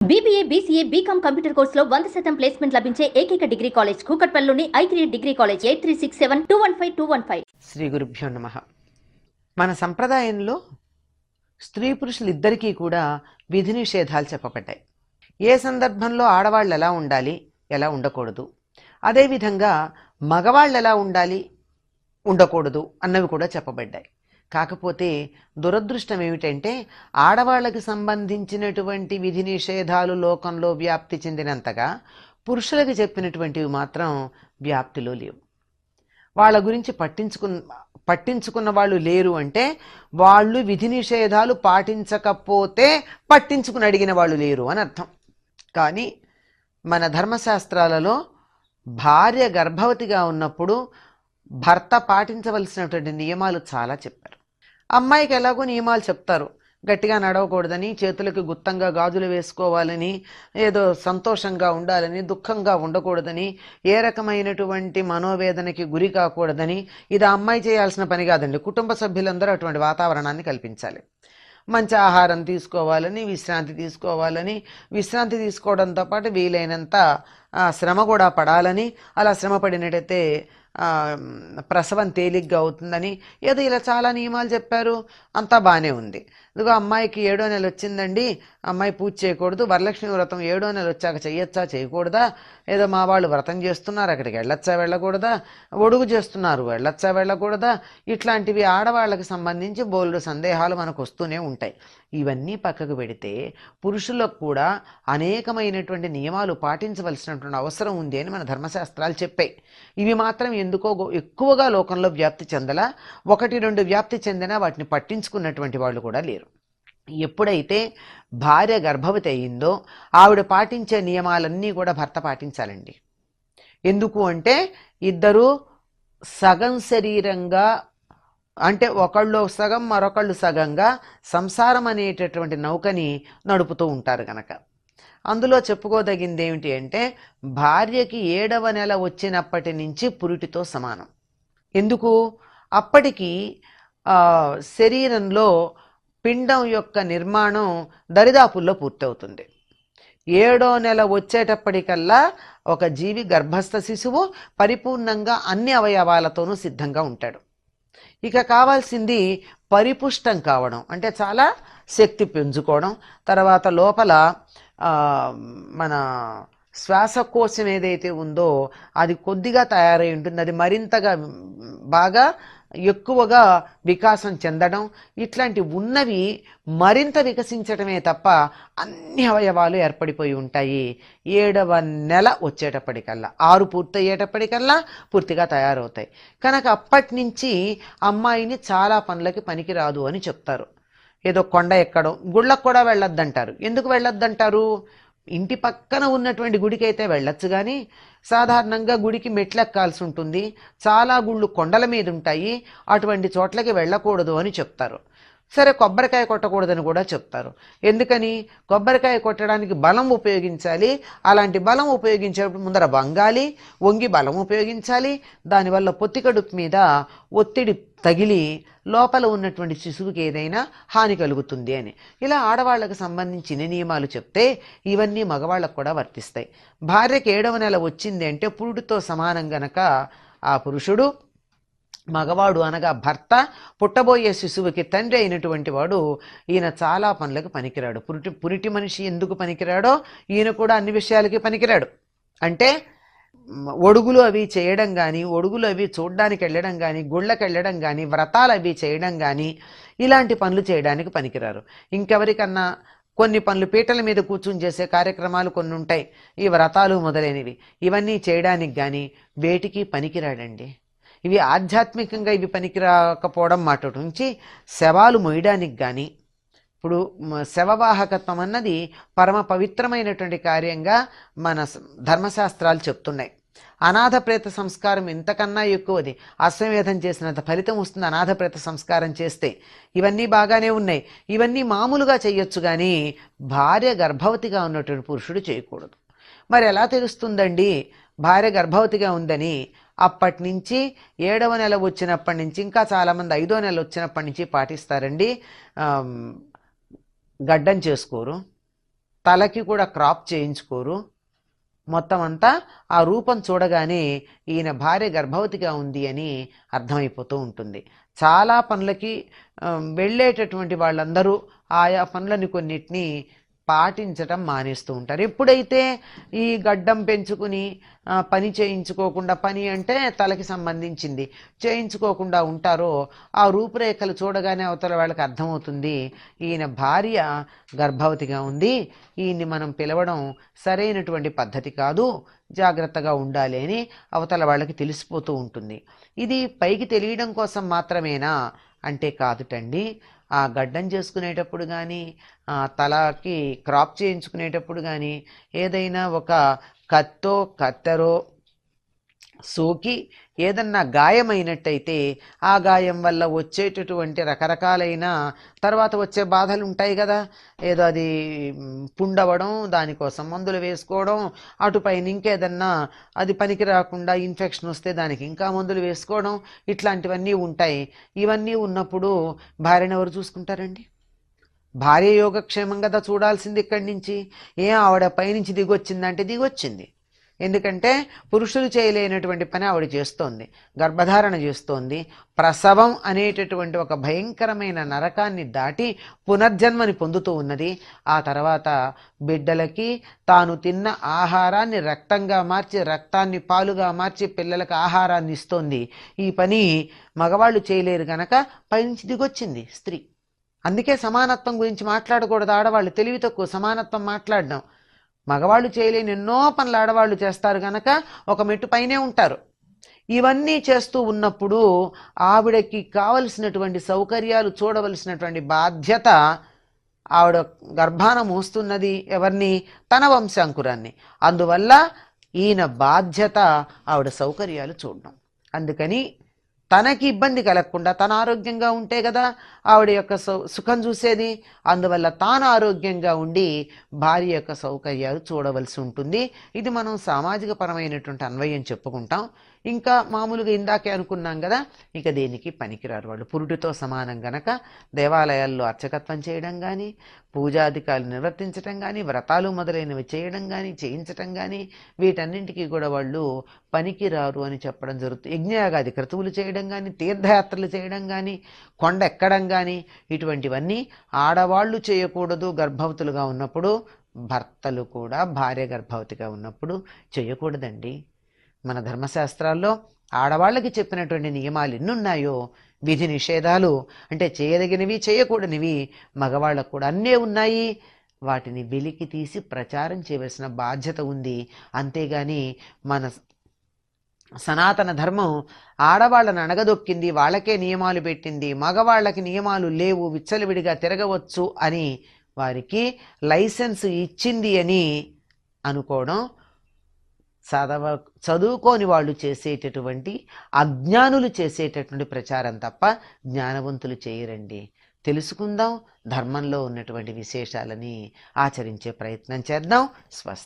BBA, BCA, BCom computer కోర్సులో 100% placement లభించే ఏకైక డిగ్రీ కాలేజ్ కూకట్పల్లిలోని i3 డిగ్రీ కాలేజ్ 8367215215. శ్రీ గురుభ్యో నమః. మన సంప్రదాయంలో స్త్రీ పురుషులు ఇద్దరికీ కూడా విధి నిషేధాలు చెప్పబడ్డాయి. ఏ సందర్భంలో ఆడవాళ్ళు ఎలా ఉండాలి, ఎలా ఉండకూడదు, అదేవిధంగా మగవాళ్ళు ఎలా ఉండాలి, ఉండకూడదు అన్నవి కూడా చెప్పబడ్డాయి. కాకపోతే దురదృష్టం ఏమిటంటే ఆడవాళ్ళకి సంబంధించినటువంటి విధి నిషేధాలు లోకంలో వ్యాప్తి చెందినంతగా పురుషులకు చెప్పినటువంటివి మాత్రం వ్యాప్తిలో లేవు. వాళ్ళ గురించి పట్టించుకున్న వాళ్ళు లేరు అంటే వాళ్ళు విధి నిషేధాలు పాటించకపోతే పట్టించుకుని అడిగిన వాళ్ళు లేరు అని అర్థం. కానీ మన ధర్మశాస్త్రాలలో భార్య గర్భవతిగా ఉన్నప్పుడు భర్త పాటించవలసినటువంటి నియమాలు చాలా చెప్పారు. అమ్మాయికి ఎలాగో నియమాలు చెప్తారు, గట్టిగా నడవకూడదని, చేతులకు గుత్తంగా గాజులు వేసుకోవాలని, ఏదో సంతోషంగా ఉండాలని, దుఃఖంగా ఉండకూడదని, ఏ రకమైనటువంటి మనోవేదనకి గురి కాకూడదని. ఇది అమ్మాయి చేయాల్సిన పని కాదండి, కుటుంబ సభ్యులందరూ అటువంటి వాతావరణాన్ని కల్పించాలి. మంచి ఆహారం తీసుకోవాలని, విశ్రాంతి తీసుకోవడంతో పాటు వీలైనంత శ్రమ కూడా పడాలని, అలా శ్రమ పడినట్టయితే ప్రసవం తేలిగ్గా అవుతుందని, ఏదో ఇలా చాలా నియమాలు చెప్పారు. అంతా బాగానే ఉంది. ఇదిగో అమ్మాయికి 7వ నెల వచ్చిందండి, అమ్మాయి పూజ చేయకూడదు, వరలక్ష్మి వ్రతం 7వ నెల వచ్చాక చెయ్యొచ్చా చేయకూడదా, ఏదో మా వాళ్ళు వ్రతం చేస్తున్నారు అక్కడికి వెళ్ళొచ్చా వెళ్ళకూడదా, ఒడుగు చేస్తున్నారు వెళ్ళొచ్చా వెళ్ళకూడదా, ఇట్లాంటివి ఆడవాళ్ళకి సంబంధించి బోల్డు సందేహాలు మనకు వస్తూనే ఉంటాయి. ఇవన్నీ పక్కకు పెడితే పురుషులకు కూడా అనేకమైనటువంటి నియమాలు పాటించవలసినటువంటి అవసరం ఉంది అని మన ధర్మశాస్త్రాలు చెప్పాయి. ఇవి మాత్రం ఎందుకో ఎక్కువగా లోకంలో వ్యాప్తి చెందలా, 1-2 వ్యాప్తి చెందినా వాటిని పట్టించుకున్నటువంటి వాళ్ళు కూడా లేరు. ఎప్పుడైతే భార్య గర్భవతి అయిందో ఆవిడ పాటించే నియమాలన్నీ కూడా భర్త పాటించాలండి. ఎందుకు అంటే ఇద్దరు సగం శరీరంగా, అంటే ఒకళ్ళు సగం మరొకళ్ళు సగంగా సంసారం అనేటటువంటి నౌకని నడుపుతూ ఉంటారు కనుక. అందులో చెప్పుకోదగింది ఏమిటి అంటే భార్యకి 7వ నెల వచ్చినప్పటి నుంచి పురిటితో సమానం. ఎందుకు? అప్పటికి శరీరంలో పిండం యొక్క నిర్మాణం దరిదాపుల్లో పూర్తవుతుంది. 7వ నెల వచ్చేటప్పటికల్లా ఒక జీవి గర్భస్థ శిశువు పరిపూర్ణంగా అన్ని అవయవాలతోనూ సిద్ధంగా ఉంటాడు. ఇక కావాల్సింది పరిపుష్టం కావడం, అంటే చాలా శక్తి పెంచుకోవడం. తర్వాత లోపల మన శ్వాసకోశం ఏదైతే ఉందో అది కొద్దిగా తయారై ఉంటుంది, అది మరింతగా బాగా ఎక్కువగా వికాసం చెందడం. ఇట్లాంటి ఉన్నవి మరింత వికసించడమే తప్ప అన్ని అవయవాలు ఏర్పడిపోయి ఉంటాయి 7వ నెల వచ్చేటప్పటికల్లా. 6 పూర్తయ్యేటప్పటికల్లా పూర్తిగా తయారవుతాయి. కనుక అప్పటి నుంచి అమ్మాయిని చాలా పనులకి పనికిరాదు అని చెప్తారు. ఏదో కొండ ఎక్కడం, గుళ్ళకు కూడా వెళ్ళొద్దంటారు. ఎందుకు వెళ్ళొద్దంటారు? ఇంటి పక్కన ఉన్నటువంటి గుడికి అయితే వెళ్ళొచ్చు, కానీ సాధారణంగా గుడికి మెట్లెక్కాల్సి ఉంటుంది, చాలా గుళ్ళు కొండల మీద ఉంటాయి, అటువంటి చోట్లకి వెళ్ళకూడదు అని చెప్తారు. సరే, కొబ్బరికాయ కొట్టకూడదని కూడా చెప్తారు. ఎందుకని? కొబ్బరికాయ కొట్టడానికి బలం ఉపయోగించాలి, అలాంటి బలం ఉపయోగించేటప్పుడు ముందర వంగి బలం ఉపయోగించాలి. దానివల్ల పొత్తికడుపు మీద ఒత్తిడి తగిలి లోపల ఉన్నటువంటి శిశువుకి ఏదైనా హాని కలుగుతుంది అని. ఇలా ఆడవాళ్లకు సంబంధించిన నియమాలు చెప్తే ఇవన్నీ మగవాళ్ళకు కూడా వర్తిస్తాయి. భార్యకి 7వ నెల వచ్చింది అంటే పురుడితో సమానం గనక ఆ పురుషుడు, మగవాడు అనగా భర్త, పుట్టబోయే శిశువుకి తండ్రి అయినటువంటి వాడు, ఈయన చాలా పనులకు పనికిరాడు. పురిటి మనిషి ఎందుకు పనికిరాడో ఈయన కూడా అన్ని విషయాలకి పనికిరాడు. అంటే ఒడుగులు అవి చేయడం కానీ, ఒడుగులు అవి చూడ్డానికి వెళ్ళడం కానీ, గుళ్ళకి వెళ్ళడం కానీ, వ్రతాలు అవి చేయడం కానీ, ఇలాంటి పనులు చేయడానికి పనికిరారు. ఇంకెవరికన్నా కొన్ని పనులు, పీటల మీద కూర్చుని చేసే కార్యక్రమాలు కొన్ని ఉంటాయి, ఈ వ్రతాలు మొదలైనవి, ఇవన్నీ చేయడానికి కానీ వేటికి పనికిరాడండి. ఇవి ఆధ్యాత్మికంగా ఇవి పనికిరాకపోవడం మాట నుంచి, శవాలు మొయ్యడానికి కానీ, ఇప్పుడు శవవాహకత్వం అన్నది పరమ పవిత్రమైనటువంటి కార్యంగా మన ధర్మశాస్త్రాలు చెప్తున్నాయి. అనాథ ప్రేత సంస్కారం ఇంతకన్నా ఎక్కువది. అశ్వమేధం చేసినంత ఫలితం వస్తుంది అనాథ ప్రేత సంస్కారం చేస్తే. ఇవన్నీ బాగానే ఉన్నాయి, ఇవన్నీ మామూలుగా చేయొచ్చు, కానీ భార్య గర్భవతిగా ఉన్నటువంటి పురుషుడు చేయకూడదు. మరి ఎలా తెలుస్తుందండి భార్య గర్భవతిగా ఉందని? అప్పటి నుంచి 7వ నెల వచ్చినప్పటి నుంచి, ఇంకా చాలామంది 5వ నెల వచ్చినప్పటి నుంచి పాటిస్తారండి. గడ్డం చేసుకోరు, తలకి కూడా క్రాప్ చేయించుకోరు. మొత్తం అంతా ఆ రూపం చూడగానే ఈయన భార్య గర్భవతిగా ఉంది అని అర్థమైపోతూ ఉంటుంది. చాలా పనులకి వెళ్ళేటటువంటి వాళ్ళందరూ ఆయా పనులని కొన్నిటిని పాటించటం మానేస్తూ ఉంటారు. ఎప్పుడైతే ఈ గడ్డం పెంచుకుని పని చేయించుకోకుండా, పని అంటే తలకి సంబంధించింది, చేయించుకోకుండా ఉంటారో ఆ రూపురేఖలు చూడగానే అవతల వాళ్ళకి అర్థమవుతుంది ఈయన భార్య గర్భవతిగా ఉంది, ఈయన్ని మనం పిలవడం సరైనటువంటి పద్ధతి కాదు, జాగ్రత్తగా ఉండాలి అని అవతల వాళ్ళకి తెలిసిపోతూ ఉంటుంది. ఇది పైకి తెలియడం కోసం మాత్రమేనా అంటే కాదుటండి. ఆ గడ్డం చేసుకునేటప్పుడు కానీ, తలకి క్రాప్ చేయించుకునేటప్పుడు కానీ, ఏదైనా ఒక కత్తో కత్తెరో సోకి ఏదన్నా గాయమైనట్టయితే ఆ గాయం వల్ల వచ్చేటటువంటి రకరకాలైన తర్వాత వచ్చే బాధలు ఉంటాయి కదా. ఏదో అది పుండవడం, దానికోసం మందులు వేసుకోవడం, అటుపైన ఇంకేదన్నా అది పనికి రాకుండా ఇన్ఫెక్షన్ వస్తే దానికి ఇంకా మందులు వేసుకోవడం, ఇట్లాంటివన్నీ ఉంటాయి. ఇవన్నీ ఉన్నప్పుడు భార్యను ఎవరు చూసుకుంటారండి? భార్య యోగక్షేమం కదా చూడాల్సింది ఇక్కడి నుంచి. ఆవిడ పైనుంచి దిగొచ్చిందంటే దిగొచ్చింది. ఎందుకంటే పురుషులు చేయలేనటువంటి పని ఆవిడ చేస్తోంది, గర్భధారణ చేస్తోంది. ప్రసవం అనేటటువంటి ఒక భయంకరమైన నరకాన్ని దాటి పునర్జన్మని పొందుతూ ఉన్నది. ఆ తర్వాత బిడ్డలకి తాను తిన్న ఆహారాన్ని రక్తంగా మార్చి, రక్తాన్ని పాలుగా మార్చి పిల్లలకు ఆహారాన్ని ఇస్తోంది. ఈ పని మగవాళ్ళు చేయలేరు గనక పైనుంచి దిగొచ్చింది స్త్రీ. అందుకే సమానత్వం గురించి మాట్లాడకూడదు. ఆడవాళ్ళు తెలివి తక్కువ సమానత్వం మాట్లాడడం. మగవాళ్ళు చేయలేని ఎన్నో పనులు ఆడవాళ్ళు చేస్తారు కనుక ఒక మెట్టు పైనే ఉంటారు. ఇవన్నీ చేస్తూ ఉన్నప్పుడు ఆవిడకి కావలసినటువంటి సౌకర్యాలు చూడవలసినటువంటి బాధ్యత, ఆవిడ గర్భాన మోస్తున్నది ఎవరిని? తన వంశాంకురాన్ని. అందువల్ల ఈయన బాధ్యత ఆవిడ సౌకర్యాలు చూడడం. అందుకని తనకి ఇబ్బంది కలగకుండా, తన ఆరోగ్యంగా ఉంటే కదా ఆవిడ యొక్క సుఖం చూసేది. అందువల్ల తాను ఆరోగ్యంగా ఉండి భార్య యొక్క సౌకర్యాలు చూడవలసి ఉంటుంది. ఇది మనం సామాజిక పరమైనటువంటి అన్వయం చెప్పుకుంటాం. ఇంకా మామూలుగా ఇందాకే అనుకున్నాం కదా, ఇక దేనికి పనికిరారు వాళ్ళు. పురుటితో సమానం గనక దేవాలయాల్లో అర్చకత్వం చేయడం కానీ, పూజాధికారులు నిర్వర్తించడం కానీ, వ్రతాలు మొదలైనవి చేయడం కానీ, చేయించటం కానీ, వీటన్నింటికీ కూడా వాళ్ళు పనికిరారు అని చెప్పడం జరుగుతుంది. యజ్ఞయాగాది క్రతువులు చేయడం కానీ, తీర్థయాత్రలు చేయడం కానీ, కొండ ఎక్కడం కానీ, ఇటువంటివన్నీ ఆడవాళ్ళు చేయకూడదు. గర్భవతులుగా ఉన్నప్పుడు భర్తలు కూడా భార్య గర్భవతిగా ఉన్నప్పుడు చేయకూడదండి. మన ధర్మశాస్త్రాల్లో ఆడవాళ్ళకి చెప్పినటువంటి నియమాలు ఎన్నున్నాయో, విధి నిషేధాలు అంటే చేయదగినవి చేయకూడనివి మగవాళ్ళకు కూడా అన్నీ ఉన్నాయి. వాటిని వెలికి తీసి ప్రచారం చేయవలసిన బాధ్యత ఉంది. అంతేగాని మన సనాతన ధర్మం ఆడవాళ్ళని అణగదొక్కింది, వాళ్ళకే నియమాలు పెట్టింది, మగవాళ్ళకి నియమాలు లేవు, విచ్చలవిడిగా తిరగవచ్చు అని వారికి లైసెన్స్ ఇచ్చింది అని అనుకోవడం చదువుకోని వాళ్ళు చేసేటటువంటి, అజ్ఞానులు చేసేటటువంటి ప్రచారం తప్ప జ్ఞానవంతులు చేయరండి. తెలుసుకుందాం, ధర్మంలో ఉన్నటువంటి విశేషాలని ఆచరించే ప్రయత్నం చేద్దాం. స్వస్తి.